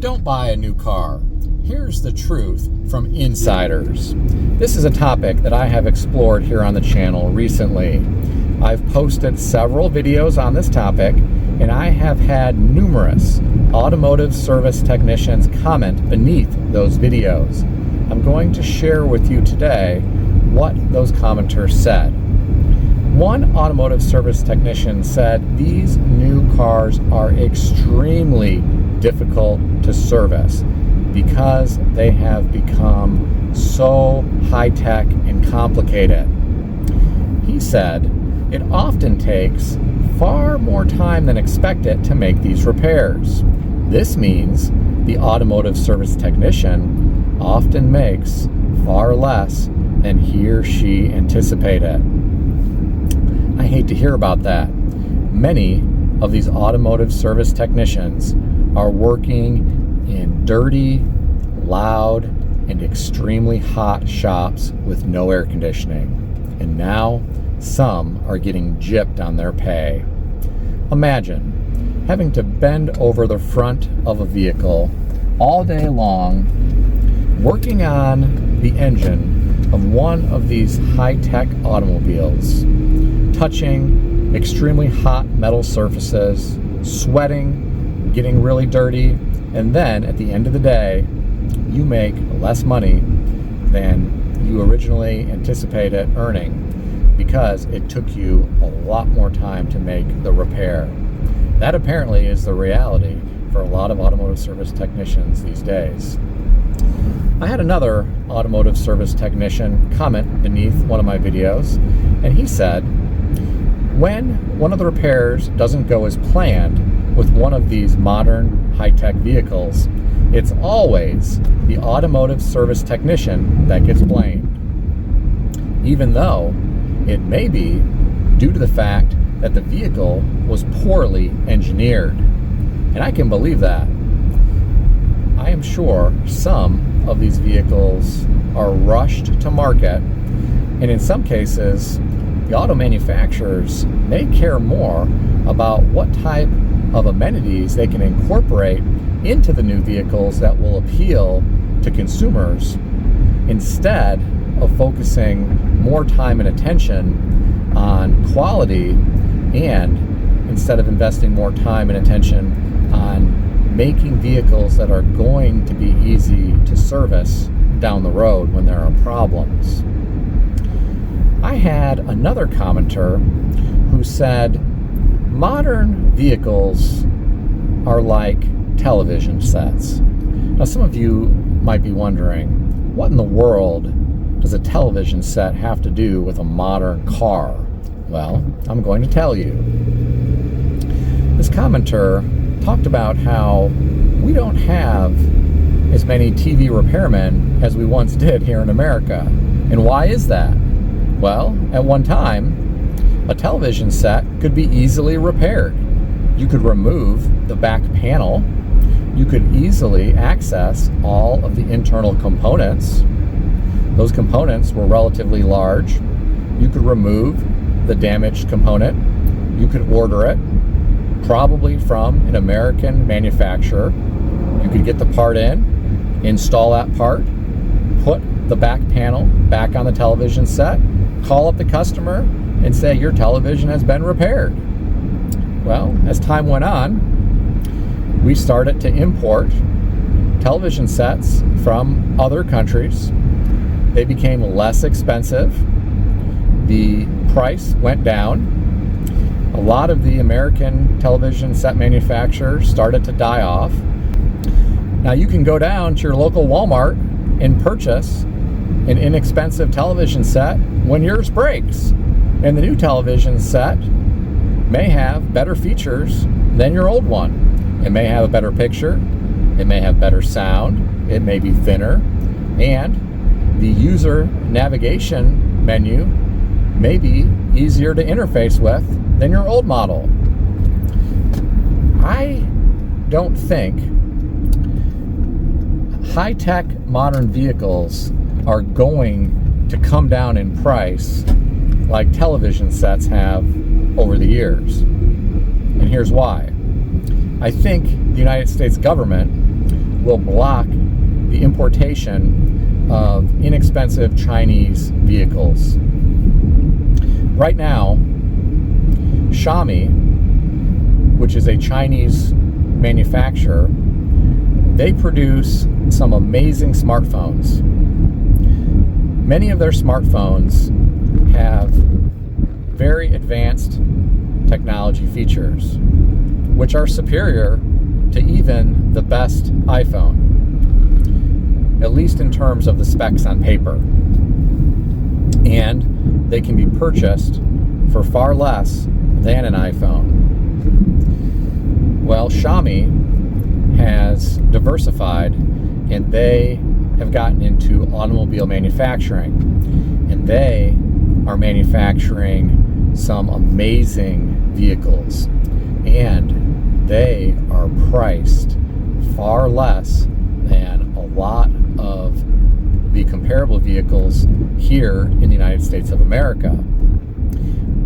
Don't buy a new car. Here's the truth from insiders. This is a topic that I have explored here on the channel recently. I've posted several videos on this topic, and I have had numerous automotive service technicians comment beneath those videos. I'm going to share with you today what those commenters said. One automotive service technician said these new cars are extremely difficult to service because they have become so high-tech and complicated. He said it often takes far more time than expected to make these repairs. This means the automotive service technician often makes far less than he or she anticipated. I hate to hear about that. Many of these automotive service technicians are working in dirty, loud, and extremely hot shops with no air conditioning. And now, some are getting gypped on their pay. Imagine having to bend over the front of a vehicle all day long, working on the engine of one of these high-tech automobiles, touching extremely hot metal surfaces, sweating, getting really dirty, and then at the end of the day, you make less money than you originally anticipated earning because it took you a lot more time to make the repair. That apparently is the reality for a lot of automotive service technicians these days. I had another automotive service technician comment beneath one of my videos, and he said, when one of the repairs doesn't go as planned with one of these modern high-tech vehicles, it's always the automotive service technician that gets blamed, even though it may be due to the fact that the vehicle was poorly engineered. And I can believe that. I am sure some of these vehicles are rushed to market, and in some cases, the auto manufacturers may care more about what type of amenities they can incorporate into the new vehicles that will appeal to consumers instead of focusing more time and attention on quality, and instead of investing more time and attention on making vehicles that are going to be easy to service down the road when there are problems. I had another commenter who said modern vehicles are like television sets. Now, some of you might be wondering, what in the world does a television set have to do with a modern car? Well, I'm going to tell you. This commenter talked about how we don't have as many TV repairmen as we once did here in America. And why is that? Well, at one time, a television set could be easily repaired. You could remove the back panel. You could easily access all of the internal components. Those components were relatively large. You could remove the damaged component. You could order it, probably from an American manufacturer. You could get the part in, install that part, put the back panel back on the television set, call up the customer, and say your television has been repaired. Well, as time went on, we started to import television sets from other countries. They became less expensive. The price went down. A lot of the American television set manufacturers started to die off. Now you can go down to your local Walmart and purchase an inexpensive television set when yours breaks. And the new television set may have better features than your old one. It may have a better picture, it may have better sound, it may be thinner, and the user navigation menu may be easier to interface with than your old model. I don't think high-tech modern vehicles are going to come down in price like television sets have over the years. And here's why. I think the United States government will block the importation of inexpensive Chinese vehicles. Right now, Xiaomi, which is a Chinese manufacturer, they produce some amazing smartphones. Many of their smartphones have very advanced technology features, which are superior to even the best iPhone, at least in terms of the specs on paper. And they can be purchased for far less than an iPhone. Well, Xiaomi has diversified, and they have gotten into automobile manufacturing, and they are manufacturing some amazing vehicles, and they are priced far less than a lot of the comparable vehicles here in the United States of America.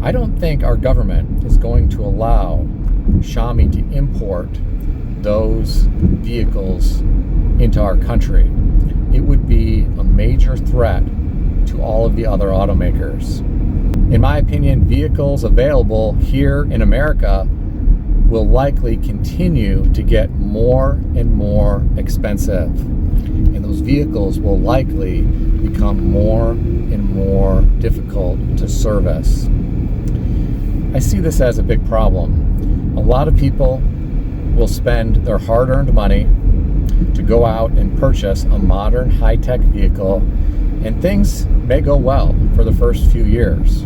I don't think our government is going to allow Xiaomi to import those vehicles into our country. It would be a major threat to all of the other automakers. In my opinion, vehicles available here in America will likely continue to get more and more expensive. And those vehicles will likely become more and more difficult to service. I see this as a big problem. A lot of people will spend their hard-earned money to go out and purchase a modern high-tech vehicle, and things may go well for the first few years.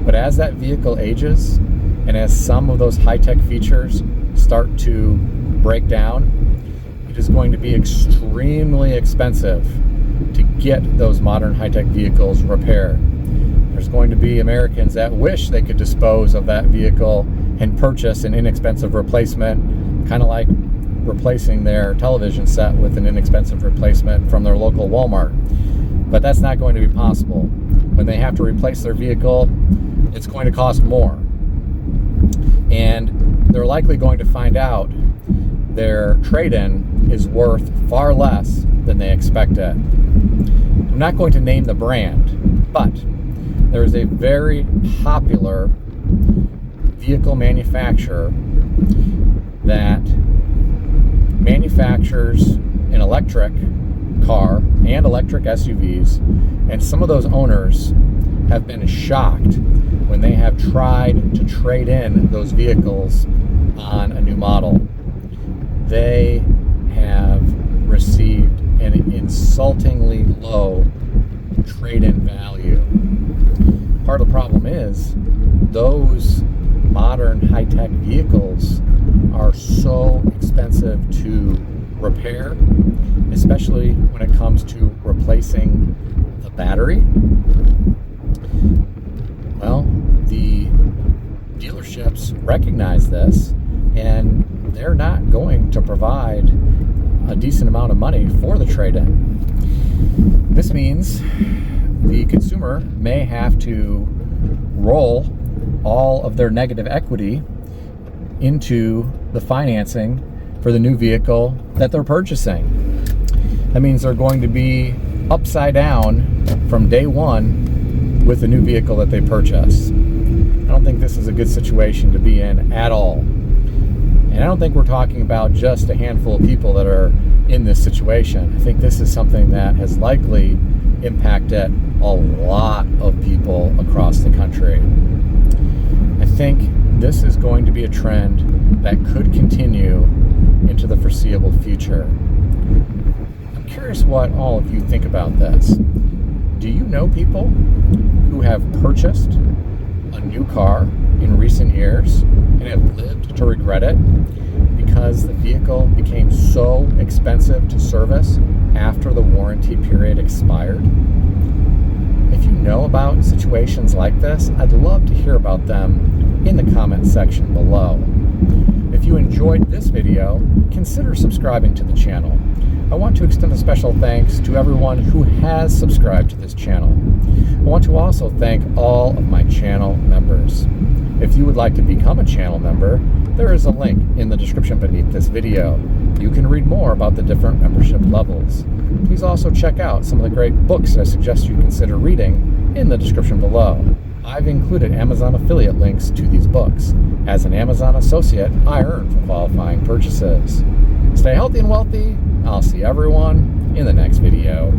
But as that vehicle ages, and as some of those high-tech features start to break down, it is going to be extremely expensive to get those modern high-tech vehicles repaired. There's going to be Americans that wish they could dispose of that vehicle and purchase an inexpensive replacement, kind of like replacing their television set with an inexpensive replacement from their local Walmart. But that's not going to be possible. When they have to replace their vehicle, it's going to cost more. And they're likely going to find out their trade-in is worth far less than they expected. I'm not going to name the brand, but there is a very popular vehicle manufacturer that manufactures an electric car and electric SUVs, and some of those owners have been shocked when they have tried to trade in those vehicles on a new model. They have received an insultingly low trade-in value. Part of the problem is those modern high-tech vehicles are so expensive to repair, especially when it comes to replacing the battery. Well, the dealerships recognize this, and they're not going to provide a decent amount of money for the trade-in. This means the consumer may have to roll all of their negative equity into the financing for the new vehicle that they're purchasing. That means they're going to be upside down from day one with the new vehicle that they purchase. I don't think this is a good situation to be in at all. And I don't think we're talking about just a handful of people that are in this situation. I think this is something that has likely impacted a lot of people across the country. I think this is going to be a trend that could continue into the foreseeable future. I'm curious what all of you think about this. Do you know people who have purchased a new car in recent years and have lived to regret it because the vehicle became so expensive to service after the warranty period expired? If you know about situations like this, I'd love to hear about them in the comment section below. If you enjoyed this video, consider subscribing to the channel. I want to extend a special thanks to everyone who has subscribed to this channel. I want to also thank all of my channel members. If you would like to become a channel member, there is a link in the description beneath this video. You can read more about the different membership levels. Please also check out some of the great books I suggest you consider reading in the description below. I've included Amazon affiliate links to these books. As an Amazon associate, I earn from qualifying purchases. Stay healthy and wealthy. I'll see everyone in the next video.